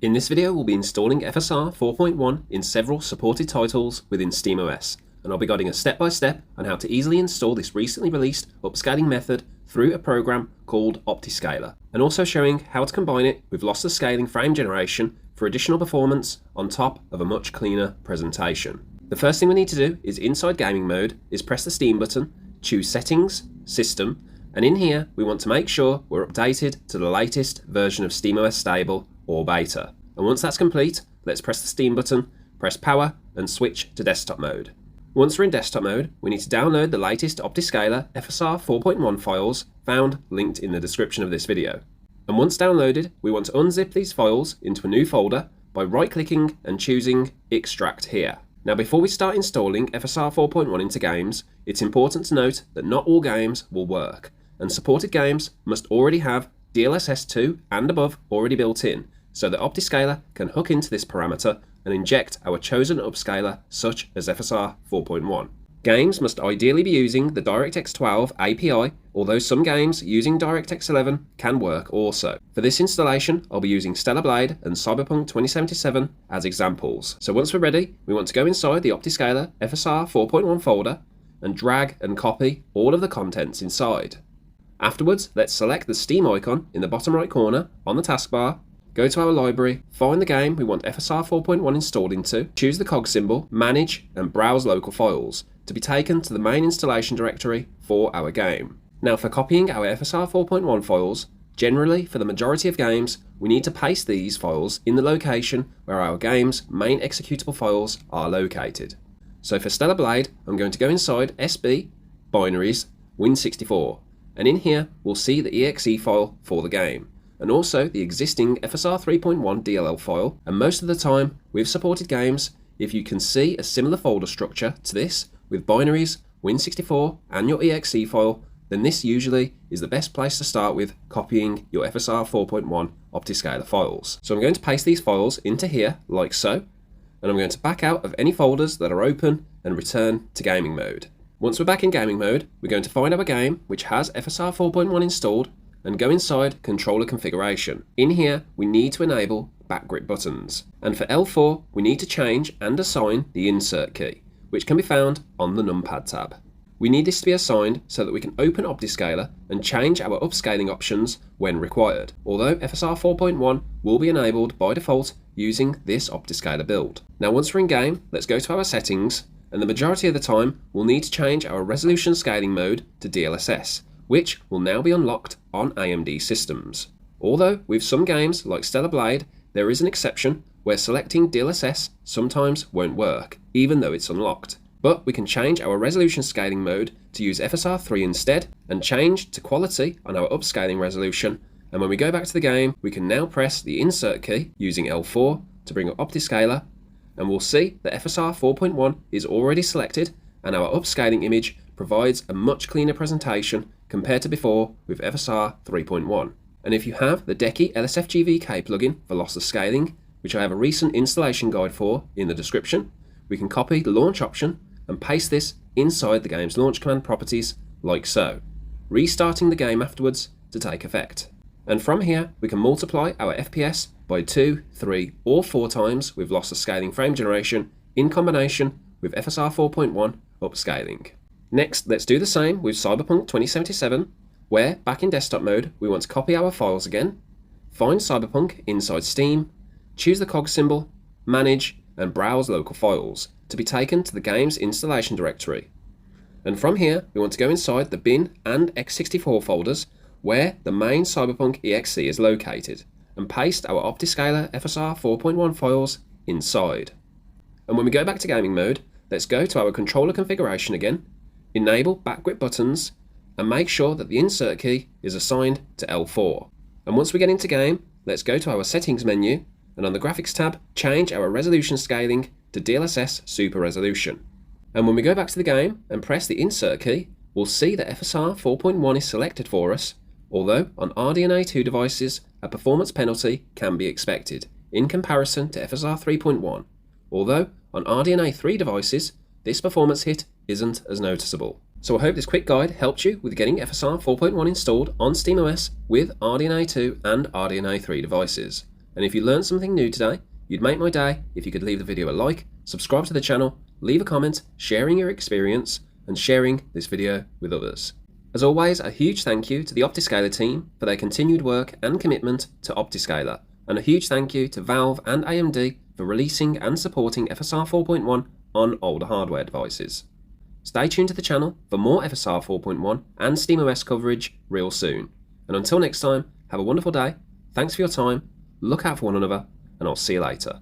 In this video we'll be installing FSR 4.1 in several supported titles within SteamOS, and I'll be guiding us step by step on how to easily install this recently released upscaling method through a program called OptiScaler, and also showing how to combine it with lossless scaling frame generation for additional performance on top of a much cleaner presentation. The first thing we need to do is inside gaming mode is press the Steam button, choose Settings, System, and in here we want to make sure we're updated to the latest version of SteamOS Stable or Beta. And once that's complete, let's press the Steam button, press Power and switch to desktop mode. Once we're in desktop mode, we need to download the latest OptiScaler FSR 4.1 files found linked in the description of this video. And once downloaded, we want to unzip these files into a new folder by right-clicking and choosing Extract here. Now before we start installing FSR 4.1 into games, it's important to note that not all games will work, and supported games must already have DLSS 2 and above already built in, so that OptiScaler can hook into this parameter and inject our chosen upscaler such as FSR 4.1. Games must ideally be using the DirectX 12 API, although some games using DirectX 11 can work also. For this installation, I'll be using Stellar Blade and Cyberpunk 2077 as examples. So once we're ready, we want to go inside the OptiScaler FSR 4.1 folder and drag and copy all of the contents inside. Afterwards, let's select the Steam icon in the bottom right corner on the taskbar, go to our library, find the game we want FSR 4.1 installed into, choose the cog symbol, manage and browse local files to be taken to the main installation directory for our game. Now for copying our FSR 4.1 files, generally for the majority of games, we need to paste these files in the location where our game's main executable files are located. So for Stellar Blade, I'm going to go inside SB, Binaries, Win64, and in here we'll see the exe file for the game, and also the existing FSR 3.1 DLL file, and most of the time with supported games, if you can see a similar folder structure to this with Binaries, Win64 and your exe file, then this usually is the best place to start with copying your FSR 4.1 OptiScaler files. So I'm going to paste these files into here like so, and I'm going to back out of any folders that are open and return to gaming mode. Once we're back in gaming mode, we're going to find our game which has FSR 4.1 installed and go inside controller configuration. In here, we need to enable back grip buttons. And for L4, we need to change and assign the insert key, which can be found on the numpad tab. We need this to be assigned so that we can open OptiScaler and change our upscaling options when required, although FSR 4.1 will be enabled by default using this OptiScaler build. Now once we're in game, let's go to our settings, and the majority of the time we'll need to change our resolution scaling mode to DLSS, which will now be unlocked on AMD systems. Although with some games like Stellar Blade, there is an exception where selecting DLSS sometimes won't work, even though it's unlocked. But we can change our resolution scaling mode to use FSR 3 instead, and change to quality on our upscaling resolution, and when we go back to the game, we can now press the insert key using L4 to bring up OptiScaler, and we'll see that FSR 4.1 is already selected, and our upscaling image provides a much cleaner presentation compared to before with FSR 3.1. And if you have the Decky LSFGVK plugin for lossless scaling, which I have a recent installation guide for in the description, we can copy the launch option and paste this inside the game's launch command properties like so, restarting the game afterwards to take effect. And from here, we can multiply our FPS by 2, 3 or 4 times with lossless scaling frame generation in combination with FSR 4.1 upscaling. Next, let's do the same with Cyberpunk 2077, where back in desktop mode, we want to copy our files again, find Cyberpunk inside Steam, choose the cog symbol, manage and browse local files to be taken to the game's installation directory. And from here, we want to go inside the bin and x64 folders where the main Cyberpunk exe is located, and paste our OptiScaler FSR 4.1 files inside. And when we go back to gaming mode, let's go to our controller configuration again, enable back grip buttons, and make sure that the insert key is assigned to L4. And once we get into game, let's go to our settings menu, and on the graphics tab, change our resolution scaling to DLSS Super Resolution. And when we go back to the game and press the insert key, we'll see that FSR 4.1 is selected for us, although on RDNA2 devices, a performance penalty can be expected in comparison to FSR 3.1, although on RDNA3 devices, this performance hit isn't as noticeable. So I hope this quick guide helped you with getting FSR 4.1 installed on SteamOS with RDNA2 and RDNA3 devices. And if you learned something new today, you'd make my day if you could leave the video a like, subscribe to the channel, leave a comment sharing your experience, and sharing this video with others. As always, a huge thank you to the OptiScaler team for their continued work and commitment to OptiScaler, and a huge thank you to Valve and AMD for releasing and supporting FSR 4.1 on older hardware devices. Stay tuned to the channel for more FSR 4.1 and SteamOS coverage real soon. And until next time, have a wonderful day, thanks for your time, look out for one another, and I'll see you later.